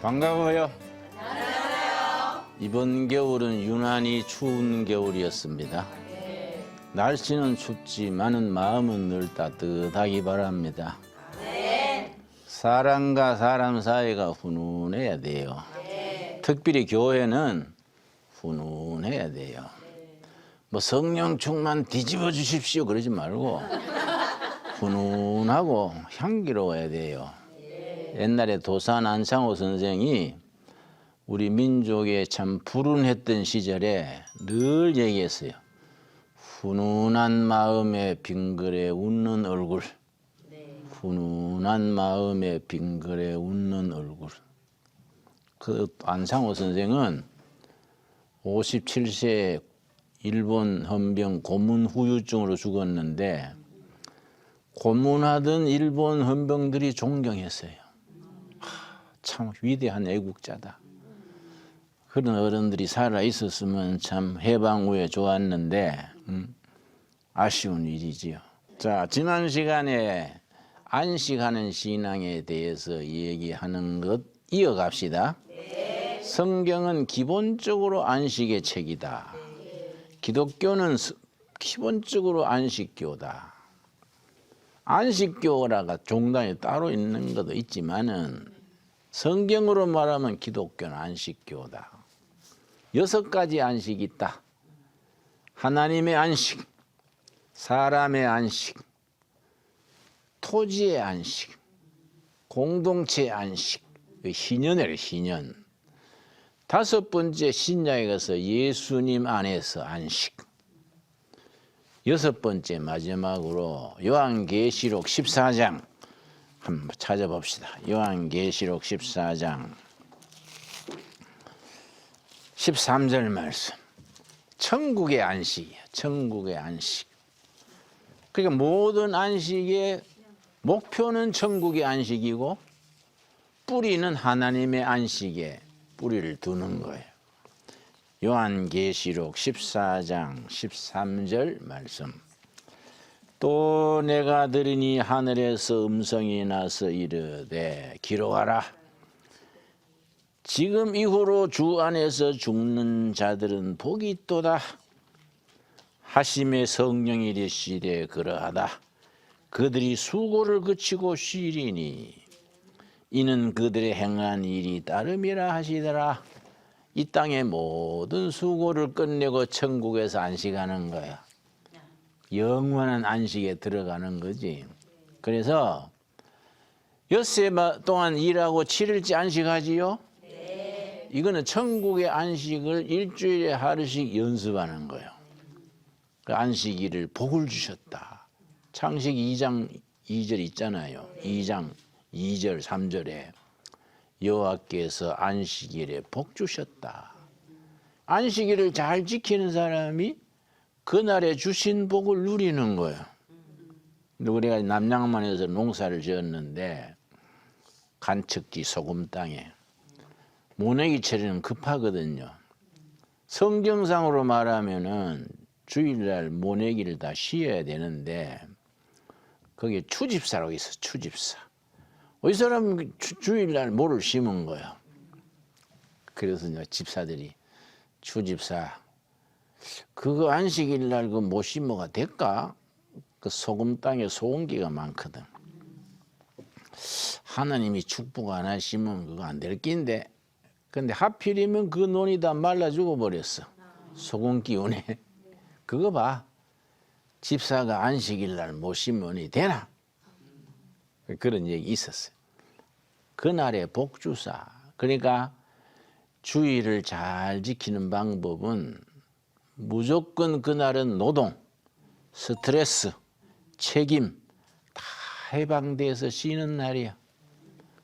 반가워요. 이번 겨울은 유난히 추운 겨울이었습니다. 날씨는 춥지만은 마음은 늘 따뜻하기 바랍니다. 사람과 사람 사이가 훈훈해야 돼요. 특별히 교회는 훈훈해야 돼요. 뭐 성령 충만 뒤집어 주십시오 그러지 말고 훈훈하고 향기로워야 돼요. 옛날에 도산 안창호 선생이 우리 민족에 참 불운했던 시절에 늘 얘기했어요. 훈훈한 마음에 빙그레 웃는 얼굴. 훈훈한 마음에 빙그레 웃는 얼굴. 그 안창호 선생은 57세에 일본 헌병 고문 후유증으로 죽었는데 고문하던 일본 헌병들이 존경했어요. 참 위대한 애국자다. 그런 어른들이 살아 있었으면 참 해방 후에 좋았는데 아쉬운 일이지요. 자, 지난 시간에 안식하는 신앙에 대해서 얘기하는 것 이어갑시다. 성경은 기본적으로 안식의 책이다. 기독교는 기본적으로 안식교다. 안식교라가 종단이 따로 있는 것도 있지만은 성경으로 말하면 기독교는 안식교다. 6가지 안식이 있다. 하나님의 안식, 사람의 안식, 토지의 안식, 공동체의 안식, 희년이래 희년. 5번째 신약에 가서 예수님 안에서 안식. 6번째 마지막으로 요한계시록 14장 한번 찾아봅시다. 요한계시록 14장 13절 말씀. 천국의 안식이에요. 천국의 안식. 그러니까 모든 안식의 목표는 천국의 안식이고 뿌리는 하나님의 안식에 뿌리를 두는 거예요. 요한계시록 14장 13절 말씀. 또 내가 들으니 하늘에서 음성이 나서 이르되 기록하라. 지금 이후로 주 안에서 죽는 자들은 복이 있도다. 하심의 성령이 이르시되 그러하다. 그들이 수고를 그치고 쉬리니 이는 그들의 행한 일이 따름이라 하시더라. 이 땅의 모든 수고를 끝내고 천국에서 안식하는 거야. 영원한 안식에 들어가는 거지. 그래서 엿새 동안 일하고 7일째 안식하지요? 네. 이거는 천국의 안식을 일주일에 하루씩 연습하는 거예요. 그 안식일을 복을 주셨다. 창세기 2장 2절 있잖아요. 2장 2절 3절에 여호와께서 안식일에 복 주셨다. 안식일을 잘 지키는 사람이 그날에 주신 복을 누리는 거예요. 우리가 남양만에서 농사를 지었는데 간척지 소금 땅에 모내기철에는 급하거든요. 성경상으로 말하면은 주일날 모내기를 다 쉬어야 되는데 거기에 추집사라고 있어. 추집사. 이 사람은 주일날 모를 심은 거예요. 그래서 이제 집사들이 추집사 그거 안식일날 그 못 심어가 될까? 그 소금 땅에 소금기가 많거든. 하나님이 축복 안 하시면 그거 안 될 낀데. 근데 하필이면 그 논이 다 말라 죽어버렸어. 소금 기운에. 그거 봐. 집사가 안식일날 못 심으니 되나? 그런 얘기 있었어요. 그날의 복주사. 그러니까 주의를 잘 지키는 방법은 무조건 그날은 노동, 스트레스, 책임 다 해방돼서 쉬는 날이야.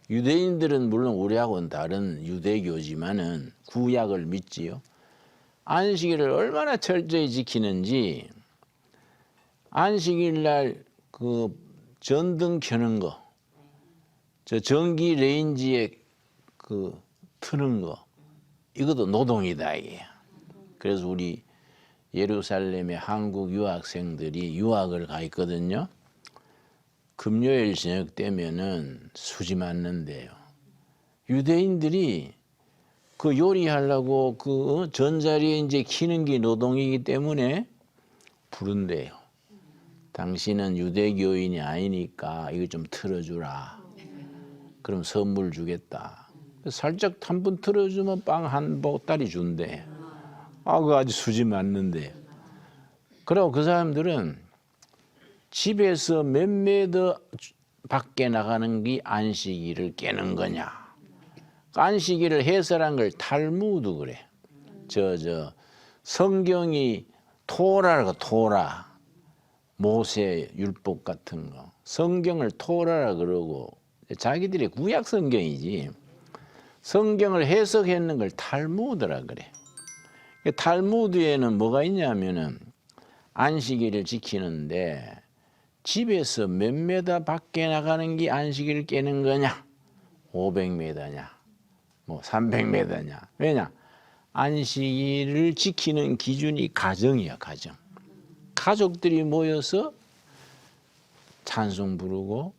유대인들은 물론 우리하고는 다른 유대교지만은 구약을 믿지요. 안식일을 얼마나 철저히 지키는지 안식일 날 그 전등 켜는 거, 저 전기 레인지에 그 트는 거 이것도 노동이다 이게. 그래서 우리 예루살렘의 한국 유학생들이 유학을 가 있거든요. 금요일 저녁 되면은 수지 맞는데요. 유대인들이 그 요리하려고 그 전자리에 이제 키는 게 노동이기 때문에 부른대요. 당신은 유대교인이 아니니까 이거 좀 틀어주라. 그럼 선물 주겠다. 살짝 한 번 틀어주면 빵 한 보따리 준대. 아, 그거 아주 수지 맞는데. 그리고 그 사람들은 집에서 몇 미터 밖에 나가는 게 안식일을 깨는 거냐. 안식일을 해설한 걸 탈무드 그래. 성경이 토라라고 토라. 모세 율법 같은 거. 성경을 토라라 그러고 자기들이 구약 성경이지. 성경을 해석했는 걸 탈무드라 그래. 탈무드에는 뭐가 있냐면은 안식일을 지키는데 집에서 몇 미터 밖에 나가는 게 안식일을 깨는 거냐? 500m냐? 뭐 300m냐? 왜냐? 안식일을 지키는 기준이 가정이야, 가정. 가족들이 모여서 찬송 부르고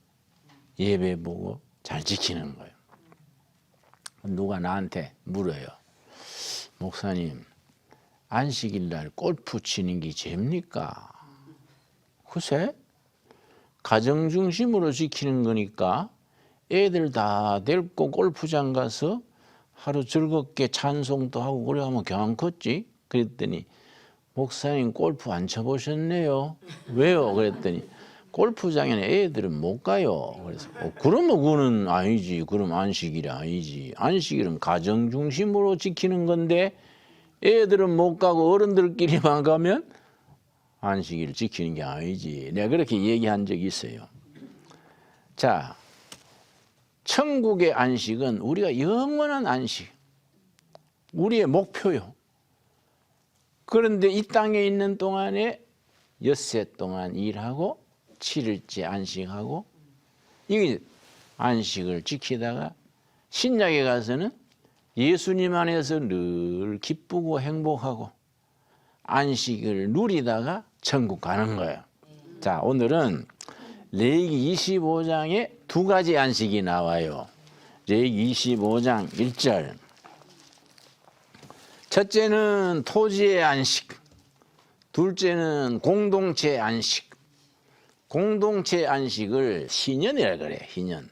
예배 보고 잘 지키는 거예요. 누가 나한테 물어요. 목사님, 안식일 날 골프 치는 게 죄입니까? 글쎄, 가정 중심으로 지키는 거니까 애들 다 데리고 골프장 가서 하루 즐겁게 찬송도 하고 그래 하면 괜찮겠지? 그랬더니 목사님 골프 안 쳐보셨네요. 왜요? 그랬더니 골프장에는 애들은 못 가요. 그래서 그러면 그거는 아니지. 그럼 안식일이 아니지. 안식일은 가정 중심으로 지키는 건데 애들은 못 가고 어른들끼리만 가면 안식일을 지키는 게 아니지. 내가 그렇게 얘기한 적이 있어요. 자, 천국의 안식은 우리가 영원한 안식, 우리의 목표요. 그런데 이 땅에 있는 동안에 엿새 동안 일하고 7일째 안식하고 이게 안식을 지키다가 신약에 가서는 예수님 안에서 늘 기쁘고 행복하고 안식을 누리다가 천국 가는 거예요. 자, 오늘은 레위기 25장에 두 가지 안식이 나와요. 레위기 25장 1절. 첫째는 토지의 안식, 둘째는 공동체 안식. 공동체 안식을 희년이라 그래, 희년.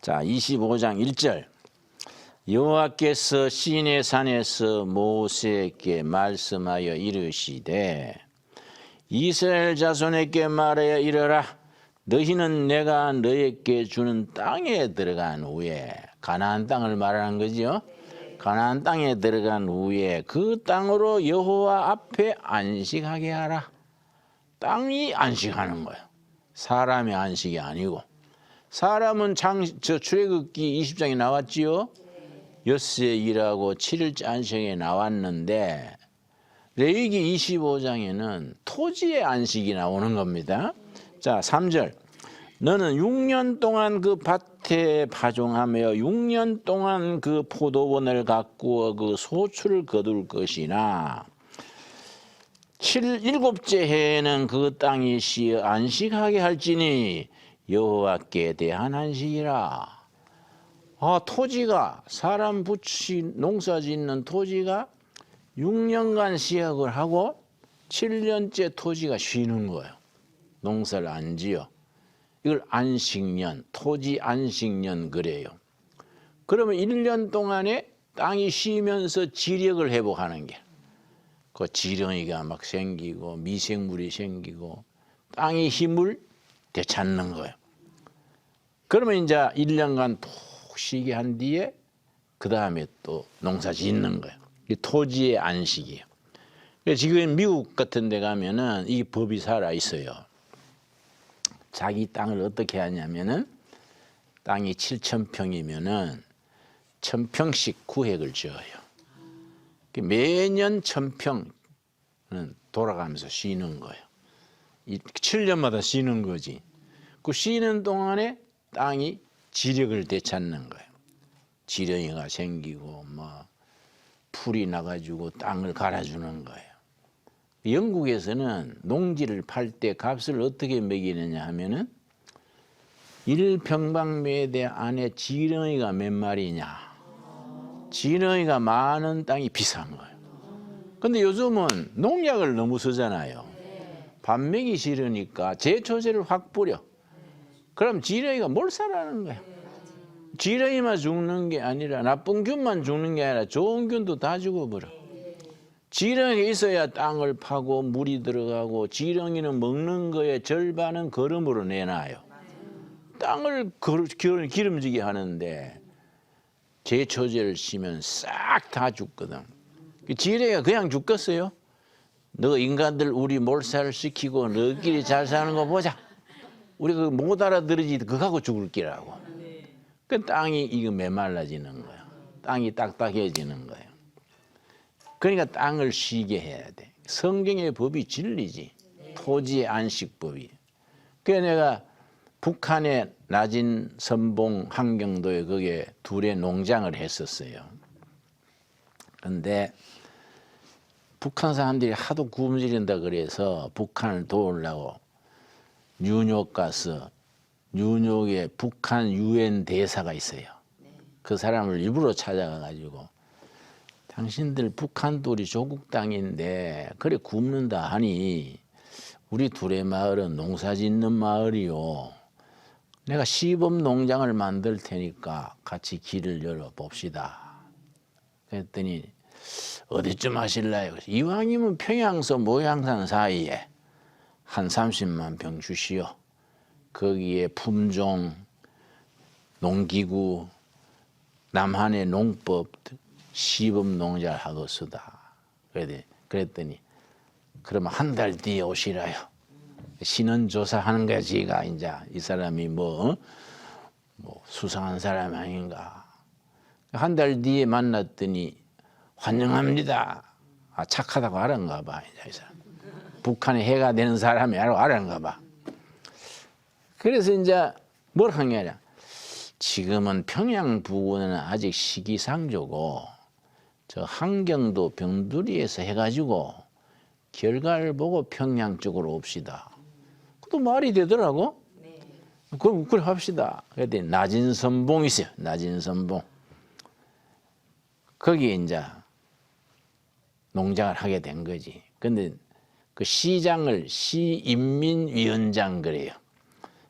자, 25장 1절. 여호와께서 시내 산에서 모세에게 말씀하여 이르시되 이스라엘 자손에게 말하여 이르라. 너희는 내가 너에게 주는 땅에 들어간 후에, 가나안 땅을 말하는 거죠. 가나안 땅에 들어간 후에 그 땅으로 여호와 앞에 안식하게 하라. 땅이 안식하는 거예요. 사람의 안식이 아니고. 사람은 출애굽기 20장에 나왔지요. 엿새 일하고 7일째 안식에 나왔는데 레위기 25장에는 토지의 안식이 나오는 겁니다. 자, 3절. 너는 6년 동안 그 밭에 파종하며 6년 동안 그 포도원을 가꾸어 그 소출을 거둘 것이나 일곱째 해에는 그 땅이 쉬어 안식하게 할지니 여호와께 대한 안식이라. 아, 토지가 사람 붙이 농사 짓는 토지가 6년간 시약을 하고 7년째 토지가 쉬는 거예요. 농사를 안 지어. 이걸 안식년, 토지 안식년 그래요. 그러면 1년 동안에 땅이 쉬면서 지력을 회복하는 게, 그 지렁이가 막 생기고 미생물이 생기고 땅이 힘을 되찾는 거예요. 그러면 이제 1년간 푹 쉬게 한 뒤에 그 다음에 또 농사 짓는 거예요. 이 토지의 안식이에요. 지금 미국 같은 데 가면은 이 법이 살아 있어요. 자기 땅을 어떻게 하냐면은 땅이 7,000평이면은 1,000평씩 구획을 지어요. 매년 1,000평은 돌아가면서 쉬는 거예요. 7년마다 쉬는 거지. 그 쉬는 동안에 땅이 지력을 되찾는 거예요. 지렁이가 생기고 뭐 풀이 나가지고 땅을 갈아주는 거예요. 영국에서는 농지를 팔 때 값을 어떻게 매기느냐 하면은 1평방미터 안에 지렁이가 몇 마리냐. 지렁이가 많은 땅이 비싼 거예요. 근데 요즘은 농약을 너무 쓰잖아요. 밥 먹이 싫으니까 제초제를 확 뿌려. 그럼 지렁이가 몰살하는 거야. 지렁이만 죽는 게 아니라 나쁜 균만 죽는 게 아니라 좋은 균도 다 죽어버려. 지렁이가 있어야 땅을 파고 물이 들어가고 지렁이는 먹는 거에 절반은 거름으로 내놔요. 땅을 기름지게 하는데 제초제를 쓰면 싹 다 죽거든. 지렁이가 그냥 죽겠어요? 너 인간들 우리 몰살시키고 너희끼리 잘 사는 거 보자. 우리 그 못 알아들으지 그거하고 죽을 기라고. 그 땅이 이거 메말라지는 거야. 땅이 딱딱해지는 거예요. 그러니까 땅을 쉬게 해야 돼. 성경의 법이 진리지. 토지의 안식법이. 그래서 내가 북한의 낮은 선봉 함경도에 거기에 둘의 농장을 했었어요. 그런데 북한 사람들이 하도 굶주린다 그래서 북한을 도우려고 뉴욕 가서 뉴욕에 북한 유엔 대사가 있어요. 그 사람을 일부러 찾아가 가지고 당신들 북한도 우리 조국 땅인데 그래 굶는다 하니 우리 둘의 마을은 농사 짓는 마을이요. 내가 시범 농장을 만들 테니까 같이 길을 열어봅시다. 그랬더니 어디쯤 하실래요? 이왕이면 평양서 모양산 사이에 한 30만 평 주시오. 거기에 품종, 농기구, 남한의 농법, 시범 농자를 하겠수다. 그랬더니 그러면 한 달 뒤에 오시라요. 신원 조사하는 거야. 지가 이제 이 사람이 뭐 수상한 사람 아닌가. 한 달 뒤에 만났더니 환영합니다. 아, 착하다고 알았는가 봐. 이 사람. 북한에 해가 되는 사람이 알았는가 봐. 그래서 이제 뭘 한 게 아니라 지금은 평양 부근은 아직 시기상조고 저 함경도 병두리에서 해가지고 결과를 보고 평양 쪽으로 옵시다. 또 말이 되더라고. 네. 그럼 그래 합시다. 그랬더니 낮은 선봉이 있어요. 낮은 선봉. 거기에 이제 농장을 하게 된 거지. 근데 그 시장을 시인민위원장 그래요.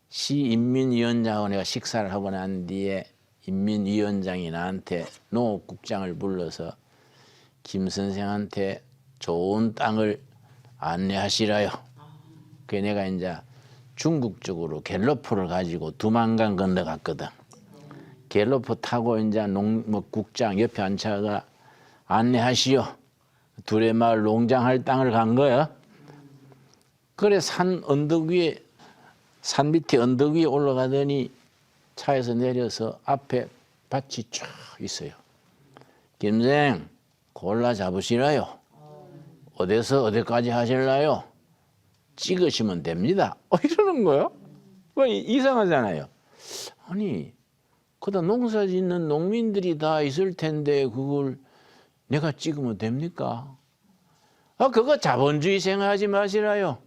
시인민위원장하고 내가 식사를 하고 난 뒤에 인민위원장이 나한테 농업국장을 불러서 김 선생한테 좋은 땅을 안내하시라요. 그래 내가 이제 중국 쪽으로 갤로포를 가지고 두만강 건너갔거든. 갤로포 타고 이제 국장 옆에 앉혀가 안내하시오. 둘의 마을 농장할 땅을 간 거야. 그래 산 밑에 언덕 위에 올라가더니 차에서 내려서 앞에 밭이 쫙 있어요. 김생 골라 잡으시라요. 어디서 어디까지 하실라요? 찍으시면 됩니다. 이러는 거요? 이상하잖아요. 아니 그다 농사 짓는 농민들이 다 있을 텐데 그걸 내가 찍으면 됩니까? 그거 자본주의 생각하지 마시라요.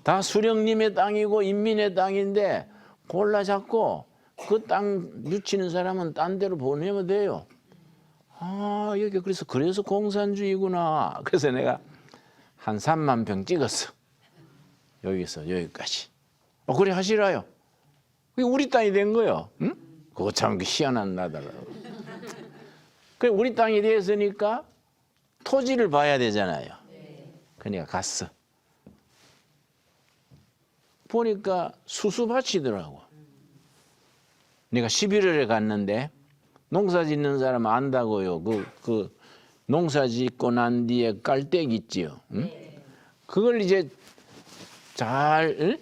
다 수령님의 땅이고 인민의 땅인데 골라 잡고 그 땅 묻히는 사람은 딴 데로 보내면 돼요. 여기 그래서 공산주의구나. 그래서 내가 한 3만 평 찍었어. 여기서 여기까지. 그래 하시라요. 그게 우리 땅이 된 거예요. 응? 그거 참 희한한 나라라고. 그래 우리 땅이 됐으니까 토지를 봐야 되잖아요. 그러니까 갔어. 보니까 수수밭이더라고. 내가 11월에 갔는데 농사 짓는 사람 안다고요. 그 농사 짓고 난 뒤에 깔때기 있지요. 응? 그걸 이제 잘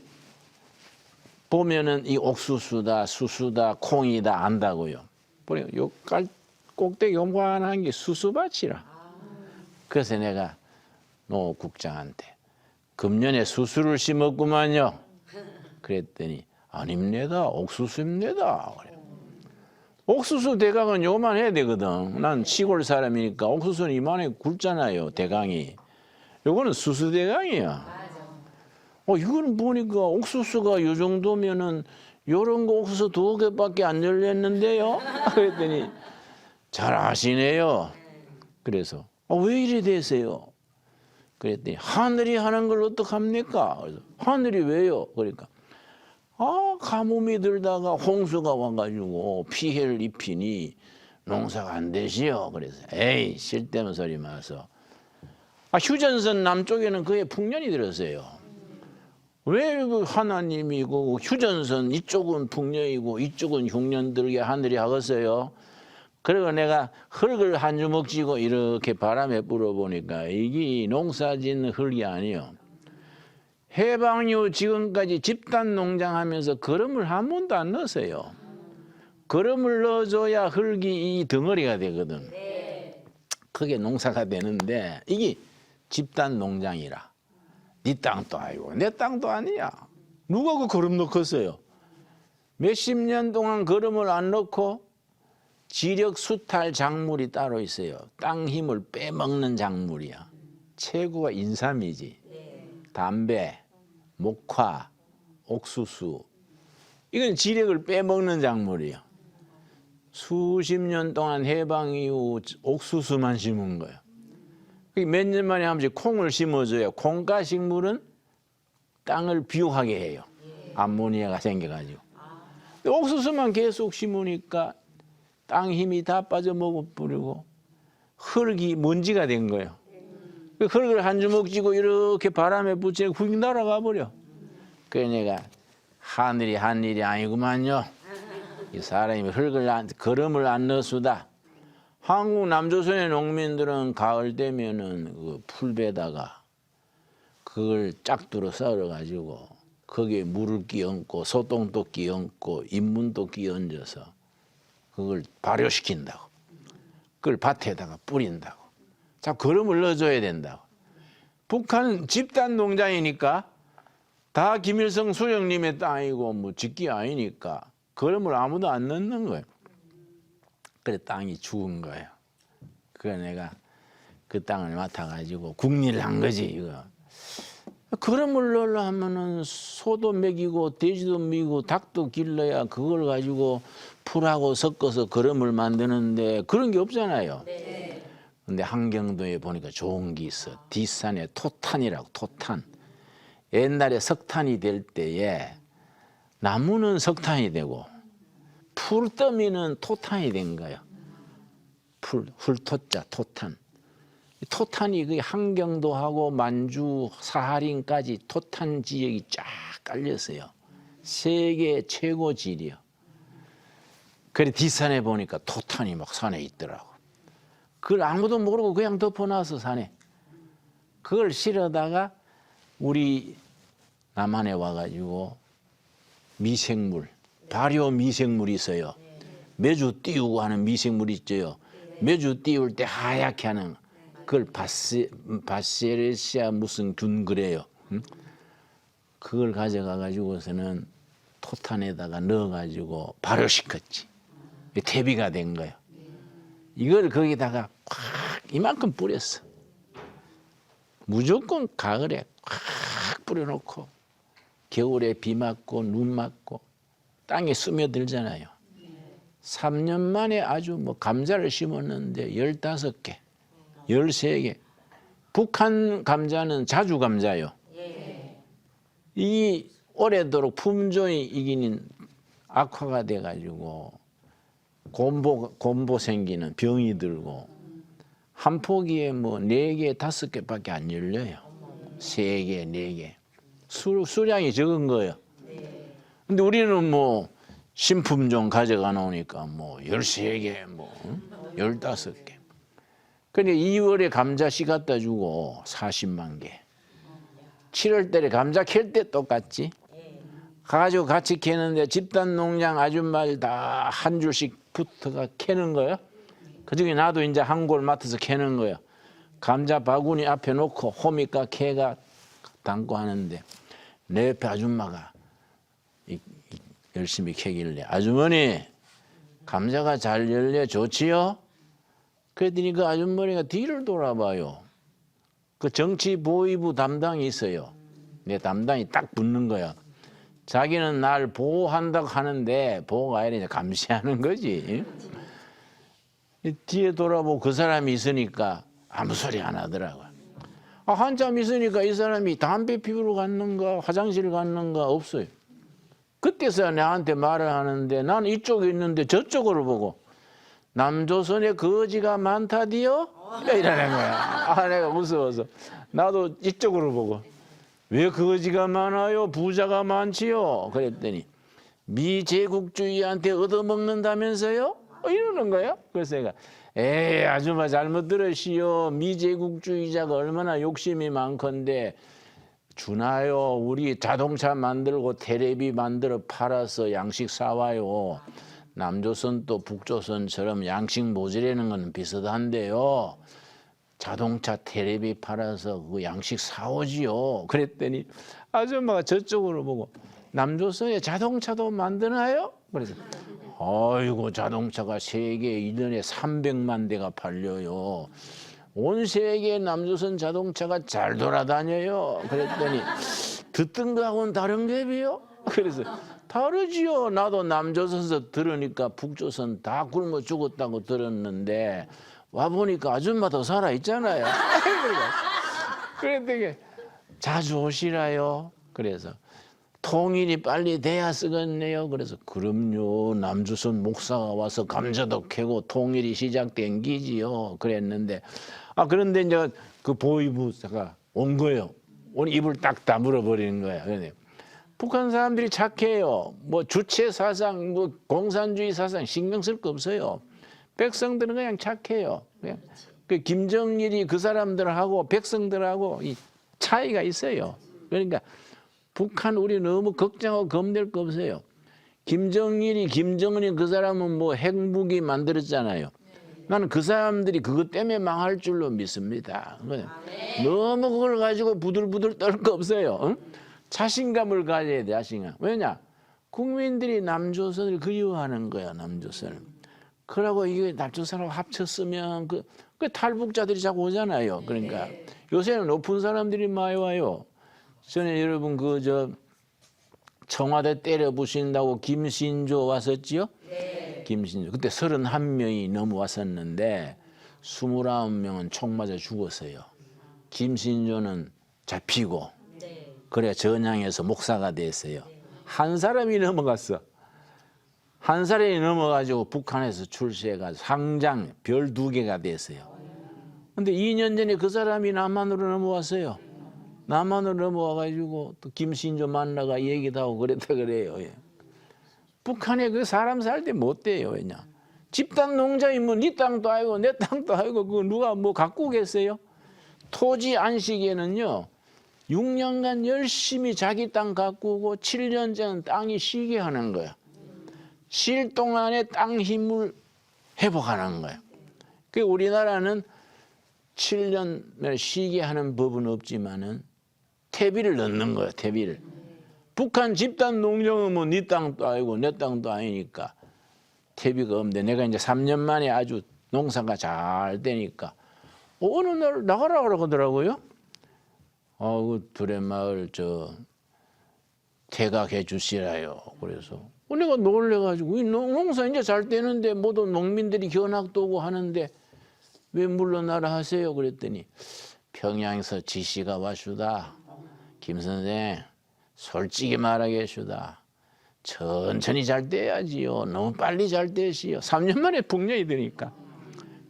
보면은 이 옥수수다, 수수다, 콩이다 안다고요. 보니까 요 꼭대기 요만한 게 수수밭이라. 그래서 내가 농업국장한테 금년에 수수를 심었구만요. 그랬더니 아닙니다. 옥수수입니다. 그래. 옥수수 대강은 요만 해야 되거든. 난 시골 사람이니까 옥수수는 이만해 굵잖아요. 대강이. 요거는 수수 대강이야. 이거는 보니까 옥수수가 요 정도면은 요런 거 옥수수 2개밖에 안 열렸는데요. 그랬더니 잘 아시네요. 그래서 왜 이래 되세요? 그랬더니 하늘이 하는 걸 어떡합니까? 그래서 하늘이 왜요? 그러니까 가뭄이 들다가 홍수가 와가지고 피해를 입히니 농사가 안 되시오. 그래서 에이 쓸데없는 소리 마서. 휴전선 남쪽에는 그의 풍년이 들었어요. 왜 하나님이고 휴전선 이쪽은 풍년이고 이쪽은 흉년 들게 하늘이 하겠어요? 그리고 내가 흙을 한 주먹 쥐고 이렇게 바람에 불어보니까 이게 농사짓는 흙이 아니요. 해방 이후 지금까지 집단 농장하면서 거름을 한 번도 안 넣었어요. 거름을 넣어줘야 흙이 이 덩어리가 되거든. 그게 농사가 되는데 이게 집단 농장이라. 네 땅도 아니고 내 땅도 아니야. 누가 그 거름 넣겠어요? 몇십 년 동안 거름을 안 넣고 지력 수탈 작물이 따로 있어요. 땅 힘을 빼먹는 작물이야. 최고가 인삼이지. 담배, 목화, 옥수수. 이건 지력을 빼먹는 작물이야. 수십 년 동안 해방 이후 옥수수만 심은 거야. 몇 년 만에 한 번씩 콩을 심어줘야 콩가 식물은 땅을 비옥하게 해요. 암모니아가 생겨가지고. 옥수수만 계속 심으니까 땅 힘이 다 빠져먹어버리고 흙이 먼지가 된 거예요. 그 흙을 한 주먹 쥐고 이렇게 바람에 붙이고 훅 날아가 버려. 그래 내가 하늘이 한 일이 아니구만요. 이 사람이 거름을 안 넣수다. 한국 남조선의 농민들은 가을 되면은 그 풀베다가 그걸 짝두로 썰어가지고 거기에 물을 끼얹고 소똥도 끼얹고 인문도 끼얹어서 그걸 발효시킨다고. 그걸 밭에다가 뿌린다고. 자, 거름을 넣어줘야 된다고. 북한은 집단 농장이니까 다 김일성 수령님의 땅이고 뭐 직기 아니니까 거름을 아무도 안 넣는 거예요. 그래 땅이 죽은 거예요. 그래 내가 그 땅을 맡아가지고 국리를 한 거지 이거. 거름을 넣으려 하면은 소도 먹이고 돼지도 먹이고 닭도 길러야 그걸 가지고 풀하고 섞어서 거름을 만드는데 그런 게 없잖아요. 근데 한경도에 보니까 좋은 게 있어. 뒷산에 토탄이라고 토탄. 옛날에 석탄이 될 때에 나무는 석탄이 되고 풀더미는 토탄이 된 거예요. 훌토자 토탄. 토탄이 그 한경도하고 만주 사하린까지 토탄 지역이 쫙 깔렸어요. 세계 최고 질이요. 그래 뒷산에 보니까 토탄이 막 산에 있더라고. 그걸 아무도 모르고 그냥 덮어놔서 산에. 그걸 실어다가 우리 남한에 와가지고 미생물, 발효 미생물이 있어요. 매주 띄우고 하는 미생물 있죠. 매주 띄울 때 하얗게 하는 그걸 바세레시아 무슨 균 그래요. 응? 그걸 가져가 가지고서는 토탄에다가 넣어가지고 발효시켰지. 퇴비가 된 거예요. 이걸 거기다가 꽉 이만큼 뿌렸어. 무조건 가을에 꽉 뿌려놓고 겨울에 비 맞고 눈 맞고 땅에 스며들잖아요. 3년 만에 아주 뭐 감자를 심었는데 15개, 13개. 북한 감자는 자주 감자요. 이 오래도록 품종이 이기는 악화가 돼가지고 곰보 생기는 병이 들고 한 포기에 뭐 4개, 5개밖에 안 열려요. 3개, 4개. 수량이 적은 거예요. 근데 우리는 뭐 신품종 가져가 놓으니까 뭐 13개, 뭐 15개. 근데 2월에 감자 씨 갖다 주고 40만 개. 7월 달에 감자 캘 때 똑같지. 가가지고 같이 캐는데 집단 농장 아줌마들 다 한 줄씩 붙어가 캐는 거예요. 그중에 나도 이제 한 골 맡아서 캐는 거예요. 감자 바구니 앞에 놓고 호미가 캐가 담고 하는데 내 옆에 아줌마가 열심히 캐길래 아주머니 감자가 잘 열려 좋지요? 그랬더니 그 아주머니가 뒤를 돌아봐요. 그 정치 보위부 담당이 있어요. 내 담당이 딱 붙는 거야. 자기는 날 보호한다고 하는데 보호가 아니라 감시하는 거지. 뒤에 돌아보고 그 사람이 있으니까 아무 소리 안 하더라고요. 한참 있으니까 이 사람이 담배 피우러 갔는가 화장실 갔는가 없어요. 그때서야 나한테 말을 하는데 나는 이쪽에 있는데 저쪽으로 보고 남조선에 거지가 많다디요? 이러는 거야. 내가 무서워서 나도 이쪽으로 보고 왜 거지가 많아요? 부자가 많지요? 그랬더니 미제국주의한테 얻어먹는다면서요? 이러는 거예요. 그래서 내가 에이 아줌마 잘못 들으시오. 미제국주의자가 얼마나 욕심이 많건데 주나요? 우리 자동차 만들고 테레비 만들어 팔아서 양식 사와요. 남조선 또 북조선처럼 양식 모자라는 건 비슷한데요. 자동차 테레비 팔아서 그 양식 사오지요. 그랬더니 아줌마가 저쪽으로 보고 남조선에 자동차도 만드나요? 그래서 아이고 자동차가 세계 1년에 300만 대가 팔려요. 온 세계 남조선 자동차가 잘 돌아다녀요. 그랬더니 듣던 거하고는 다른 갭이요? 그래서 다르지요. 나도 남조선에서 들으니까 북조선 다 굶어 죽었다고 들었는데 와보니까 아줌마 더 살아있잖아요. 그랬더니 자주 오시라요. 그래서 통일이 빨리 돼야 쓰겠네요. 그래서 그럼요. 남조선 목사가 와서 감자도 캐고 통일이 시작된 기지요. 그랬는데 그런데 이제 그 보위부사가 온 거예요. 오늘 입을 딱 다물어 버리는 거야. 그런데 북한 사람들이 착해요. 뭐 주체 사상, 뭐 공산주의 사상 신경 쓸 거 없어요. 백성들은 그냥 착해요. 그냥 그 김정일이 그 사람들하고 백성들하고 이 차이가 있어요. 그러니까 북한 우리 너무 걱정하고 겁낼 거 없어요. 김정은이 그 사람은 뭐 핵무기 만들었잖아요. 나는 그 사람들이 그것 때문에 망할 줄로 믿습니다. 너무 그걸 가지고 부들부들 떨 거 없어요. 응? 자신감을 가져야 돼. 자신감. 왜냐? 국민들이 남조선을 그리워하는 거야. 남조선을. 그러고 이게 남조선하고 합쳤으면 그 탈북자들이 자꾸 오잖아요. 그러니까 요새는 높은 사람들이 많이 와요. 전에 여러분 청와대 때려 부신다고 김신조 왔었지요? 네. 김신조. 그때 31명이 넘어 왔었는데 29명은 총 맞아 죽었어요. 김신조는 잡히고 그래 전향해서 목사가 됐어요. 한 사람이 넘어갔어. 한 사람이 넘어가지고 북한에서 출세해가지고 상장 별 2개가 됐어요. 근데 2년 전에 그 사람이 남한으로 넘어왔어요. 남한으로 넘어와가지고 또 김신조 만나가 얘기도 하고 그랬다 그래요. 예. 북한에 그 사람 살 때 못 돼요. 왜냐? 집단 농장이면 네 땅도 아니고 내 땅도 아니고 그거 누가 뭐 갖고 오겠어요? 토지 안식에는요 6년간 열심히 자기 땅 갖고 오고 7년째는 땅이 쉬게 하는 거야. 쉴 동안에 땅 힘을 회복하는 거야. 그 우리나라는 7년을 쉬게 하는 법은 없지만은 퇴비를 넣는 거야. 퇴비를. 북한 집단 농장은 뭐 네 땅도 아니고 내 땅도 아니니까 퇴비가 없는데 내가 이제 3년 만에 아주 농사가 잘 되니까 어느 날 나가라 그러더라고요. 그 두레마을 퇴각해 주시라요. 그래서 내가 놀래가지고 농사 이제 잘 되는데 모두 농민들이 견학도 오고 하는데 왜 물러나라 하세요? 그랬더니 평양에서 지시가 와슈다. 김 선생 솔직히 말하겠슈다. 천천히 잘 돼야지요. 너무 빨리 잘 되시요. 3년 만에 북년이 되니까.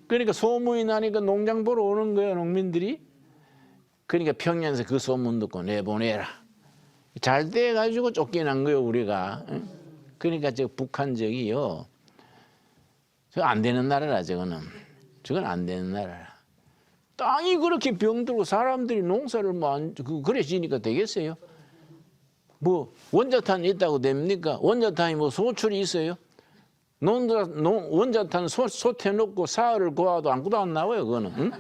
그러니까 소문이 나니까 농장 보러 오는 거예요. 농민들이. 그러니까 평양에서 그 소문 듣고 내보내라. 잘 돼가지고 쫓겨난 거예요. 우리가. 그러니까 북한적이요. 저거 안 되는 나라라 저거는. 저건 안 되는 나라라. 땅이 그렇게 병들고 사람들이 농사를 그래 지니까 되겠어요? 뭐 원자탄 있다고 됩니까? 원자탄이 뭐 소출이 있어요? 원자탄 솟해놓고 사흘을 구워도 아무것도 안 나와요. 그거는. 응?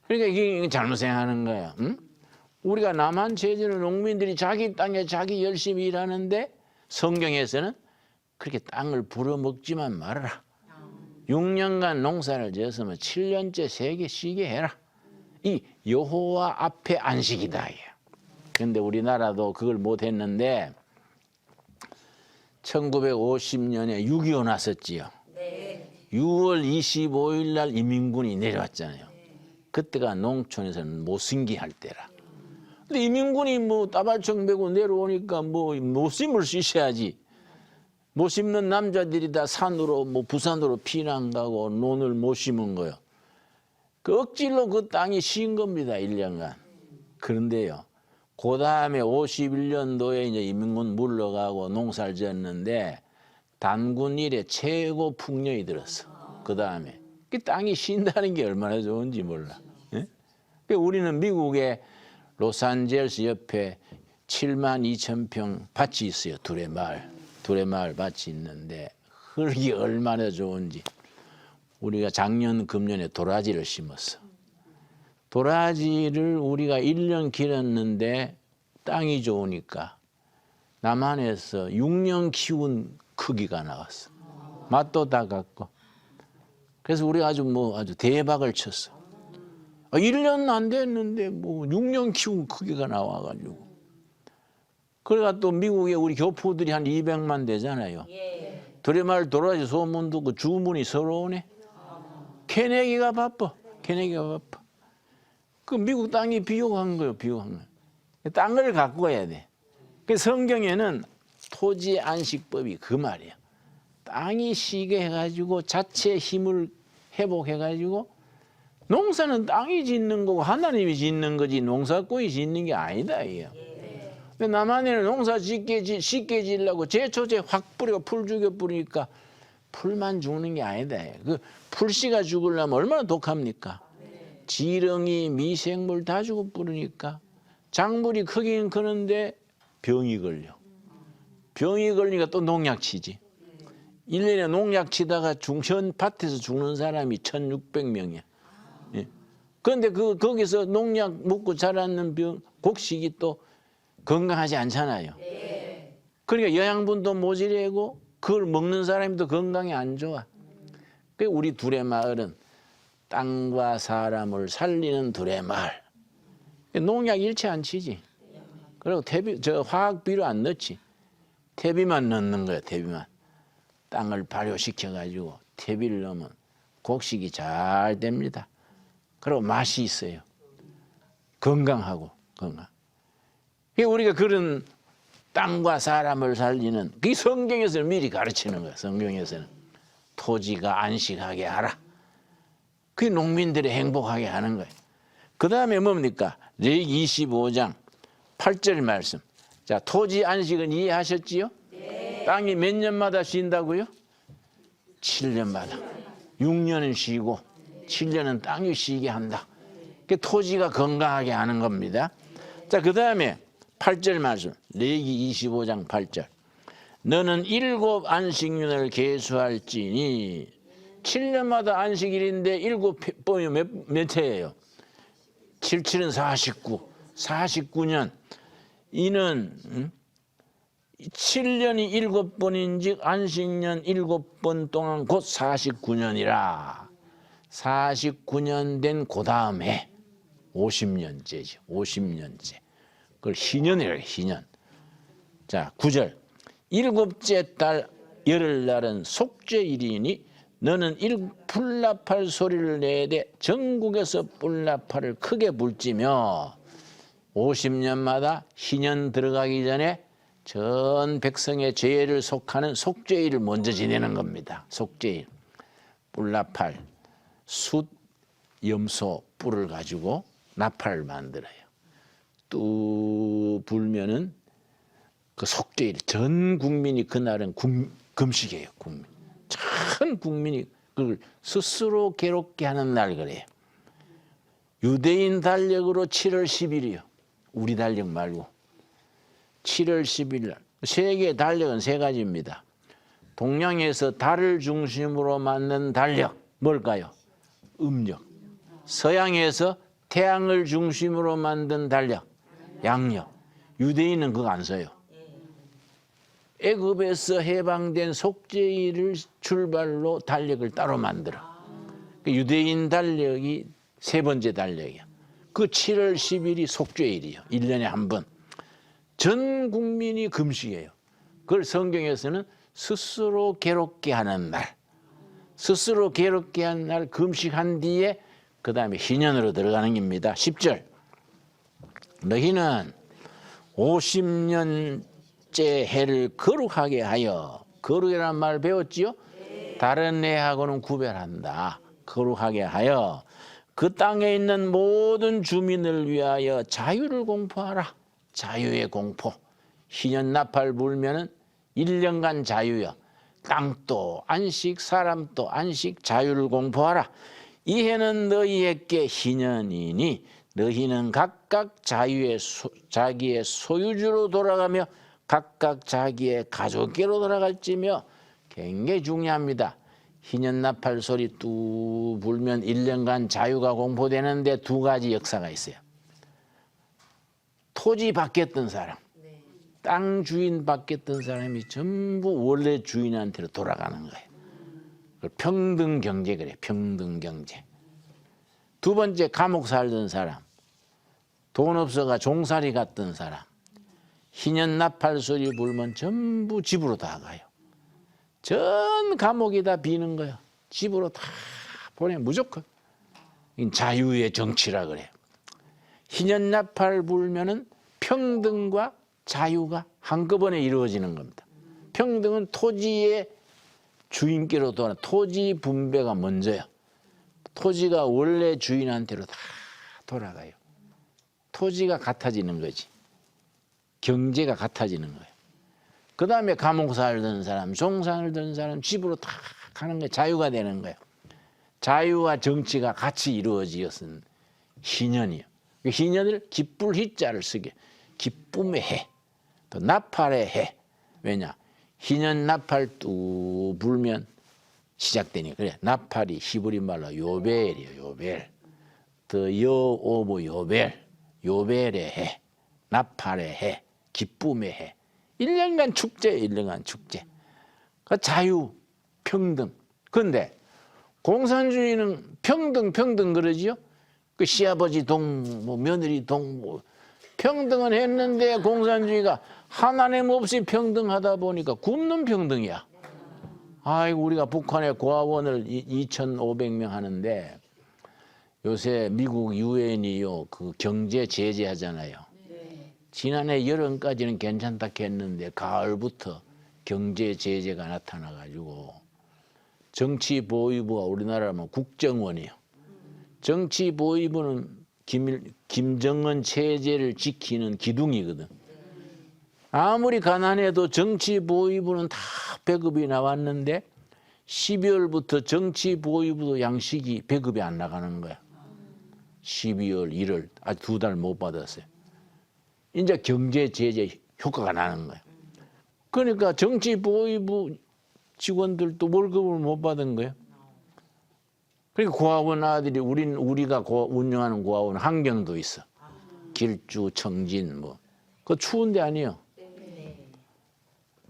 그러니까 이게 잘못 생각하는 거야. 응? 우리가 남한 제주는 농민들이 자기 땅에 자기 열심히 일하는데 성경에서는 그렇게 땅을 불어먹지만 말아라. 6년간 농사를 지었으면 7년째 세게 쉬게 해라. 이 여호와 앞에 안식이다. 그런데 우리나라도 그걸 못했는데 1950년에 6.25 났었지요. 네. 6월 25일 날 이민군이 내려왔잖아요. 그때가 농촌에서는 못심기 할 때라. 근데 이민군이 뭐 따발총 메고 내려오니까 뭐 못 심을 수 있어야지. 못 심는 남자들이 다 산으로 뭐 부산으로 피난 가고 논을 못 심은 거요. 그 억지로 그 땅이 신 겁니다. 1년간. 그런데요. 그 다음에 51년도에 이제 이민군 물러가고 농사를 지었는데 단군 이래 최고 풍년이 들었어. 그 다음에 그 땅이 쉰다는 게 얼마나 좋은지 몰라. 예? 우리는 미국의 로스앤젤레스 옆에 7만 2천 평 밭이 있어요. 두레마을 밭이 있는데 흙이 얼마나 좋은지. 우리가 작년 금년에 도라지를 심었어. 도라지를 우리가 1년 기렀는데 땅이 좋으니까 남한에서 6년 키운 크기가 나왔어. 맛도 다 같고. 그래서 우리가 아주 대박을 쳤어. 1년 안 됐는데 뭐 6년 키운 크기가 나와가지고. 그래가 또 미국에 우리 교포들이 한 200만 되잖아요. 예. 두레마을 도라지 소문 듣고 주문이 서로 오네. 캐내기가 바빠. 그 미국 땅이 비옥한 거예요. 땅을 갖고 가야 돼. 그 성경에는 토지 안식법이 그 말이에요. 땅이 쉬게 해가지고 자체 힘을 회복해가지고 농사는 땅이 짓는 거고 하나님이 짓는 거지 농사꾼이 짓는 게 아니다 이요. 근데 남한에는 농사 쉽게 지으려고 제초제 확 뿌리고 풀 죽여 뿌리니까 풀만 죽는 게 아니다. 그 풀씨가 죽으려면 얼마나 독합니까? 지렁이, 미생물 다 죽어 뿌리니까 작물이 크긴 크는데 병이 걸려. 병이 걸리니까 또 농약 치지. 1년에 농약 치다가 전 밭에서 죽는 사람이 1,600명이야. 예. 그런데 거기서 농약 먹고 자라는 곡식이 또 건강하지 않잖아요. 그러니까 영양분도 모자라고 그걸 먹는 사람이 또 건강이 안 좋아. 그러니까 우리 두레마을은 땅과 사람을 살리는 두레마을. 농약 일체 안 치지. 그리고 화학비료 안 넣지. 퇴비만 넣는 거야. 퇴비만. 땅을 발효시켜가지고 퇴비를 넣으면 곡식이 잘 됩니다. 그리고 맛이 있어요. 건강하고 건강. 우리가 그런 땅과 사람을 살리는 그 성경에서는 미리 가르치는 거야. 성경에서는 토지가 안식하게 하라. 그게 농민들이 행복하게 하는 거예요. 그 다음에 뭡니까? 레위기 25장 8절 말씀. 자, 토지 안식은 이해하셨지요? 네. 땅이 몇 년마다 쉰다고요? 7년마다. 6년은 쉬고 7년은 땅이 쉬게 한다. 그 토지가 건강하게 하는 겁니다. 자, 그 다음에 8절 말씀. 레위기 25장 8절. 너는 7 안식년을 계수할지니 7년마다 안식일인데 7번이 몇 해예요? 7, 7은 49. 49년. 이는 7년이 7번인즉 안식년 7번 동안 곧 49년이라. 49년 된 그 다음 해 50년째죠. 50년째. 그걸 희년이래요. 희년. 자, 9절. 7째 달 열흘날은 속죄일이니 너는 불나팔 소리를 내되 전국에서 불나팔을 크게 불지며 50년마다 희년 들어가기 전에 전 백성의 죄를 속하는 속죄일을 먼저 지내는 겁니다. 속죄일. 불나팔, 숫, 염소, 뿔을 가지고 나팔을 만들어요. 또 불면은 그 속죄일 전 국민이 그날은 금식이에요. 전 국민이 그걸 스스로 괴롭게 하는 날 그래요. 유대인 달력으로 7월 10일이요. 우리 달력 말고 7월 10일 날. 세계 달력은 3가지입니다. 동양에서 달을 중심으로 만든 달력 뭘까요? 음력. 서양에서 태양을 중심으로 만든 달력 양력. 유대인은 그거 안 써요. 애굽에서 해방된 속죄일을 출발로 달력을 따로 만들어. 유대인 달력이 3번째 달력이야. 그 7월 10일이 속죄일이에요. 1년에 한 번. 전 국민이 금식이에요. 그걸 성경에서는 스스로 괴롭게 하는 날, 스스로 괴롭게 하는 날 금식한 뒤에 그 다음에 희년으로 들어가는 겁니다. 10절. 너희는 50년째 해를 거룩하게 하여, 거룩이라는 말 배웠지요? 다른 해하고는 구별한다. 거룩하게 하여 그 땅에 있는 모든 주민을 위하여 자유를 공포하라. 자유의 공포. 희년 나팔 불면은 1년간 자유여. 땅도 안식, 사람도 안식, 자유를 공포하라. 이 해는 너희에게 희년이니 너희는 각각 자기의 소유주로 돌아가며 각각 자기의 가족에게로 돌아갈지며. 굉장히 중요합니다. 희년 나팔 소리 뚝 불면 1년간 자유가 공포되는데 두 가지 역사가 있어요. 토지 바뀌었던 사람, 땅 주인 바뀌었던 사람이 전부 원래 주인한테로 돌아가는 거예요. 평등 경제 그래, 평등 경제. 두 번째, 감옥 살던 사람, 돈 없어가 종살이 갔던 사람, 희년 나팔 소리 불면 전부 집으로 다 가요. 전 감옥이 다 비는 거야. 집으로 다 보내, 무조건. 자유의 정치라 그래요. 희년 나팔 불면은 평등과 자유가 한꺼번에 이루어지는 겁니다. 평등은 토지의 주인께로 돌아, 토지 분배가 먼저요. 토지가 원래 주인한테로 다 돌아가요. 토지가 같아지는 거지. 경제가 같아지는 거예요. 그 다음에 감옥 살던 사람, 종상을 든 사람 집으로 다 가는 거예요. 자유가 되는 거예요. 자유와 정치가 같이 이루어지었은 희년이요. 그 희년을 기쁠 희자를 쓰게, 기쁨의 해, 또 나팔의 해. 왜냐? 희년 나팔 뚝 불면 시작되니 그래. 나팔이 히브리 말로 요벨이요, 요벨. 더 여오브 요벨, 요벨의 해, 나팔의 해, 기쁨의 해. 1년간 축제, 1년간 축제. 그 자유, 평등. 그런데 공산주의는 평등 그러지요? 그 시아버지 동, 뭐 며느리 동, 뭐 평등은 했는데 공산주의가 하나님 없이 평등하다 보니까 굶는 평등이야. 아이고, 우리가 북한에 고아원을 2,500명 하는데 요새 미국 유엔이요, 그 경제 제재 하잖아요. 지난해 여름까지는 괜찮다 했는데 가을부터 경제 제재가 나타나가지고 정치보위부가 우리나라면 국정원이에요. 정치보위부는 김정은 체제를 지키는 기둥이거든. 아무리 가난해도 정치보위부는 다 배급이 나왔는데 12월부터 정치보위부도 양식이 배급이 안 나가는 거야. 12월, 1월 아직 2달 못 받았어요. 이제 경제 제재 효과가 나는 거예요. 그러니까 정치보위부 직원들도 월급을 못 받은 거예요. 그러니까 고아원 아들이 우리가 운영하는 고아원 환경도 있어. 길주, 청진 뭐. 그 추운 데 아니에요.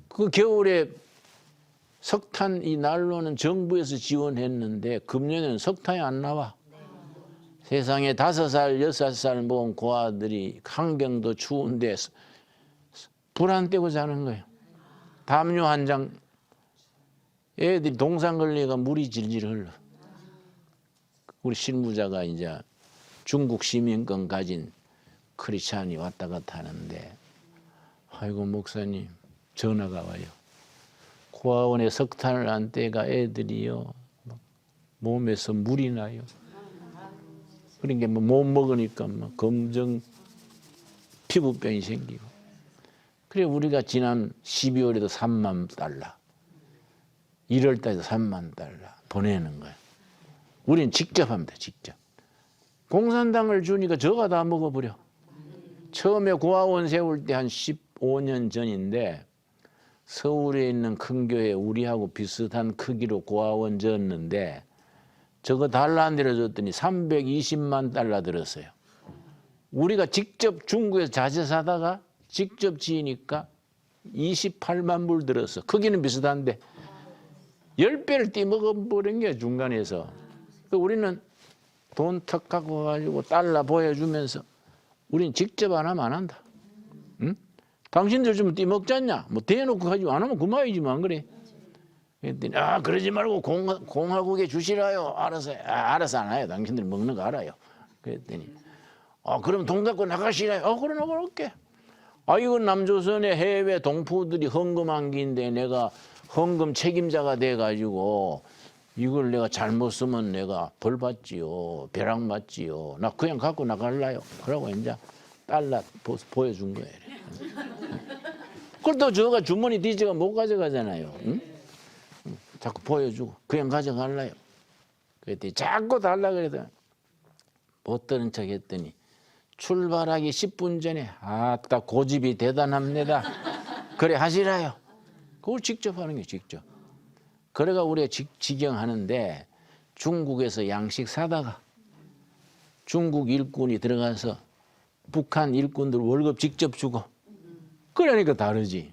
그 겨울에 석탄 이 난로는 정부에서 지원했는데 금년에는 석탄이 안 나와. 세상에 5살, 6살 먹은 고아들이 환경도 추운데 불 안 떼고 자는 거예요. 담요 한 장, 애들이 동상 걸리가 물이 질질 흘러. 우리 실무자가 이제 중국 시민권 가진 크리스찬이 왔다 갔다 하는데, 아이고 목사님 전화가 와요. 고아원에 석탄을 안 떼가 애들이요 몸에서 물이 나요. 그러니까 못 먹으니까 검정 피부병이 생기고. 그래 우리가 지난 12월에도 3만 달러, 1월 달에도 3만 달러 보내는 거야. 우리는 직접 합니다. 직접. 공산당을 주니까 저가 다 먹어버려. 처음에 고아원 세울 때 한 15년 전인데 서울에 있는 큰 교회 우리하고 비슷한 크기로 고아원 졌는데 저거 달러 안 들여줬더니 320만 달러 들었어요. 우리가 직접 중국에서 자재 사다가 직접 지으니까 28만 불 들었어. 크기는 비슷한데 10배를 떼먹어버린 게 중간에서. 우리는 돈 턱 갖고 가지고 달러 보여주면서 우리는 직접 안 하면 안 한다. 응? 당신들 좀 띠먹잖냐? 뭐 대놓고 가지고 안 하면 그만이지만 그래. 그랬더니 그러지 말고 공화국에 주시라요. 알아서 알아서 안 해요. 당신들 먹는 거 알아요. 그랬더니 그럼 돈 갖고 나가시라요. 그래 나갈게. 이건 남조선의 해외 동포들이 헌금한 기인데 내가 헌금 책임자가 돼가지고 이걸 내가 잘못 쓰면 내가 벌 받지요. 벼락 맞지요. 나 그냥 갖고 나갈라요. 그러고 이제 달러 보여준 거예요. 그걸 또 저가 주머니 뒤져가 못 가져가잖아요. 응? 자꾸 보여주고 그냥 가져갈라요. 그랬더니 자꾸 달라 그래도 못 들은 척 했더니 출발하기 10분 전에 아따 고집이 대단합니다. 그래 하시라요. 그걸 직접 하는 게 직접. 그래가 우리가 직영하는데 중국에서 양식 사다가 중국 일꾼이 들어가서 북한 일꾼들 월급 직접 주고 그러니까 다르지.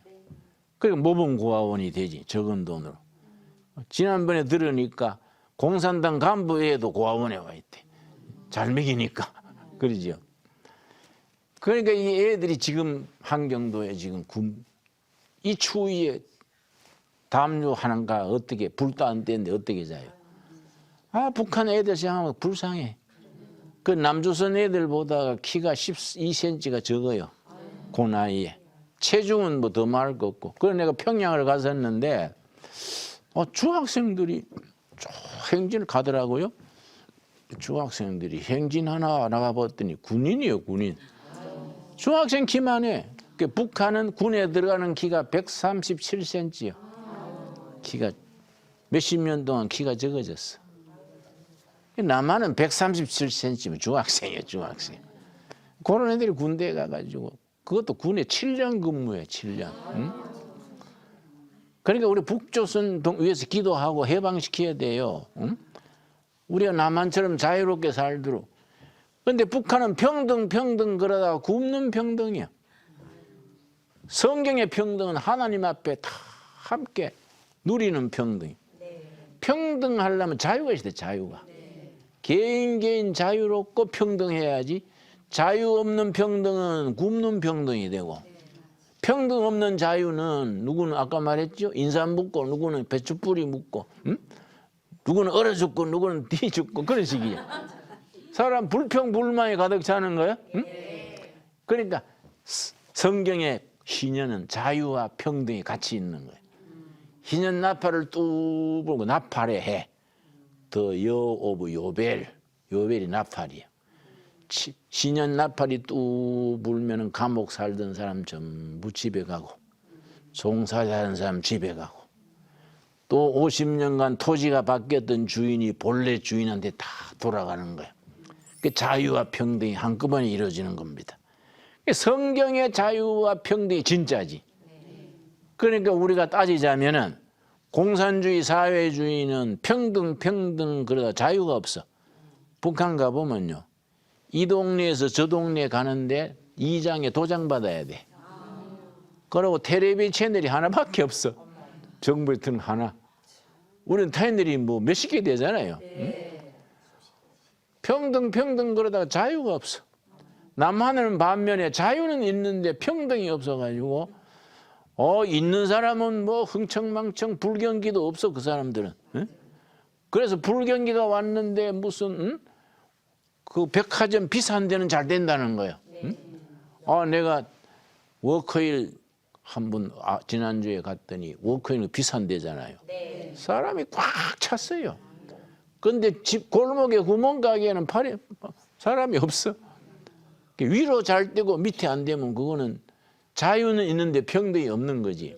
그러니까 모범고아원이 되지. 적은 돈으로. 지난번에 들으니까 공산당 간부회에도 고아원에 와 있대. 잘 먹이니까. 그러죠. 그러니까 이 애들이 지금 한경도에 지금 이 추위에 담요하는가 어떻게 불도 안 떼는데 어떻게 자요? 북한 애들 생각하면 불쌍해. 그 남조선 애들보다 키가 12cm가 적어요. 그 나이에. 체중은 뭐 더 말할 거 없고. 그래서 내가 평양을 갔었는데 중학생들이 행진을 가더라고요. 중학생들이 행진 하나 나가봤더니 군인이에요, 군인. 중학생 키만 해. 북한은 군에 들어가는 키가 137cm요. 키가 몇십 년 동안 키가 적어졌어. 남한은 137cm면 중학생이에요, 중학생. 그런 애들이 군대에 가가지고 그것도 군에 7년 근무해, 7년. 응? 그러니까 우리 북조선 위해서 기도하고 해방시켜야 돼요. 응? 우리가 남한처럼 자유롭게 살도록. 그런데 북한은 평등 그러다가 굶는 평등이야. 성경의 평등은 하나님 앞에 다 함께 누리는 평등. 평등하려면 자유가 있어야 돼, 자유가. 개인 자유롭고 평등해야지. 자유 없는 평등은 굶는 평등이 되고 평등 없는 자유는 누구는 아까 말했죠. 인삼 묻고 누구는 배추뿌리 묻고 응? 누구는 얼어 죽고 누구는 뒤 죽고 그런 식이야. 사람 불평불만이 가득 차는 거야. 응? 그러니까 성경의 희년은 자유와 평등이 같이 있는 거예요. 희년 나팔을 뚝 불고 나팔의 해. The year of 요벨. 요벨이 나팔이에요. 신년 나팔이 뚝 불면은 감옥 살던 사람 전부 집에 가고 종사하는 사람 집에 가고 또 50년간 토지가 바뀌었던 주인이 본래 주인한테 다 돌아가는 거예요. 자유와 평등이 한꺼번에 이루어지는 겁니다. 성경의 자유와 평등이 진짜지. 그러니까 우리가 따지자면은 공산주의 사회주의는 평등 그러다 자유가 없어. 북한 가보면요. 이 동네에서 저 동네 가는데 이장에 도장 받아야 돼. 그리고 텔레비 채널이 하나밖에 없어. 정부에 든 하나. 우리는 채널이 뭐 몇십 개 되잖아요. 응? 평등 그러다가 자유가 없어. 남한은 반면에 자유는 있는데 평등이 없어가지고 있는 사람은 뭐 흥청망청 불경기도 없어 그 사람들은. 응? 그래서 불경기가 왔는데 무슨 그 백화점 비싼 데는 잘 된다는 거예요. 응? 내가 워커힐 한번 지난주에 갔더니 워커힐은 비싼 데잖아요. 사람이 꽉 찼어요. 근데 집 골목에 구멍가게에는 사람이 없어. 위로 잘 되고 밑에 안 되면 그거는 자유는 있는데 평등이 없는 거지.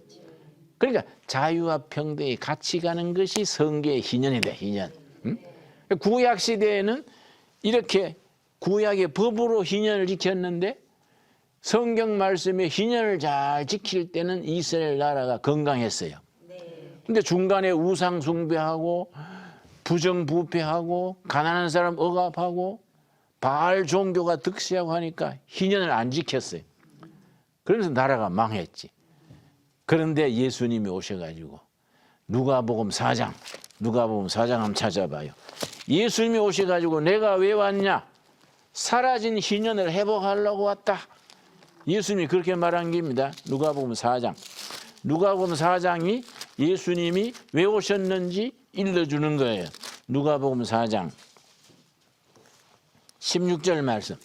그러니까 자유와 평등이 같이 가는 것이 성계의 희년이다. 희년. 응? 구약 시대에는 이렇게 구약의 법으로 희년을 지켰는데 성경 말씀에 희년을 잘 지킬 때는 이스라엘 나라가 건강했어요. 근데 중간에 우상 숭배하고 부정부패하고 가난한 사람 억압하고 바알 종교가 득세하고 하니까 희년을 안 지켰어요. 그래서 나라가 망했지. 그런데 예수님이 오셔가지고 누가복음 4장 한번 찾아봐요. 예수님이 오셔가지고 내가 왜 왔냐? 사라진 희년을 회복하려고 왔다. 예수님이 그렇게 말한 겁니다. 누가복음 4장. 누가복음 4장이 예수님이 왜 오셨는지 일러주는 거예요. 누가복음 4장 16절 말씀.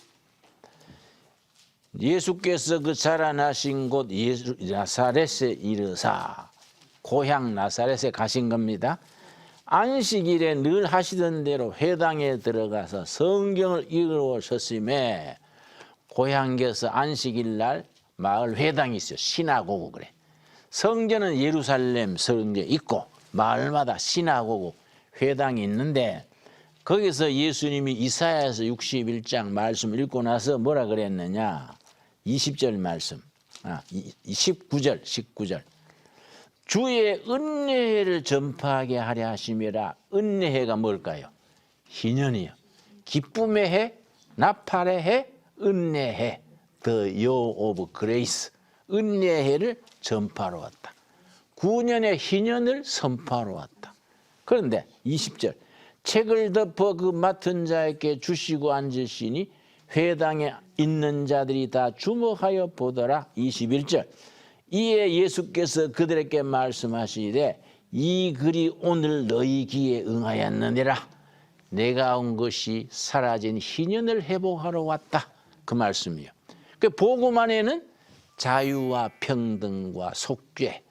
예수께서 그 자라나신 곳 나사렛에 이르사, 고향 나사렛에 가신 겁니다. 안식일에 늘 하시던 대로 회당에 들어가서 성경을 읽으셨음에, 고향에서 안식일 날 마을 회당이 있어요. 시나고그 그래. 성전은 예루살렘 성전에 있고 마을마다 시나고그 회당이 있는데, 거기서 예수님이 이사야서 61장 말씀 읽고 나서 뭐라 그랬느냐. 20절 말씀, 19절. 주의 은혜를 전파하게 하려 하심이라. 은혜가 뭘까요? 희년이요. 기쁨의 해, 나팔의 해, 은혜의 해. The year of grace. 은혜의 해를 전파로 왔다. 9년의 희년을 선포하러 왔다. 그런데 20절. 책을 덮어 그 맡은 자에게 주시고 앉으시니 회당에 있는 자들이 다 주목하여 보더라. 21절. 이에 예수께서 그들에게 말씀하시되 이 글이 오늘 너희 귀에 응하였느니라. 내가 온 것이 사라진 희년을 회복하러 왔다. 그 말씀이요. 그 복음 안에는 자유와 평등과 속죄,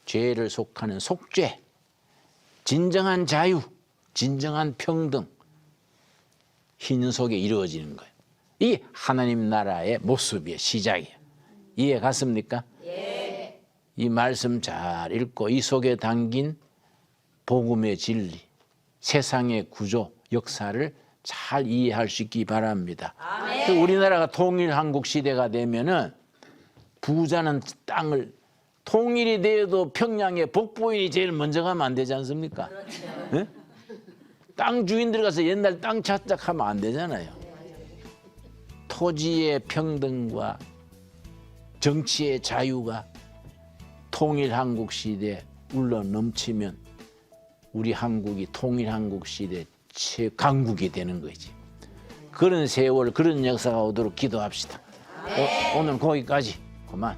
죄를 속하는 속죄, 진정한 자유, 진정한 평등, 희년 속에 이루어지는 거예요. 이 하나님 나라의 모습이에요. 시작이에요. 이해 갔습니까? 예. 이 말씀 잘 읽고 이 속에 담긴 복음의 진리, 세상의 구조, 역사를 잘 이해할 수 있기 바랍니다. 아멘. 우리나라가 통일한국 시대가 되면은 부자는 땅을, 통일이 돼도 평양에 복부인이 제일 먼저 가면 안 되지 않습니까? 그렇죠. 네? 땅 주인들 가서 옛날 땅 찾작하면 안 되잖아요. 토지의 평등과 정치의 자유가 통일한국 시대에 울러 넘치면 우리 한국이 통일한국 시대 최강국이 되는 거지. 그런 세월, 그런 역사가 오도록 기도합시다. 오늘 거기까지. 그만.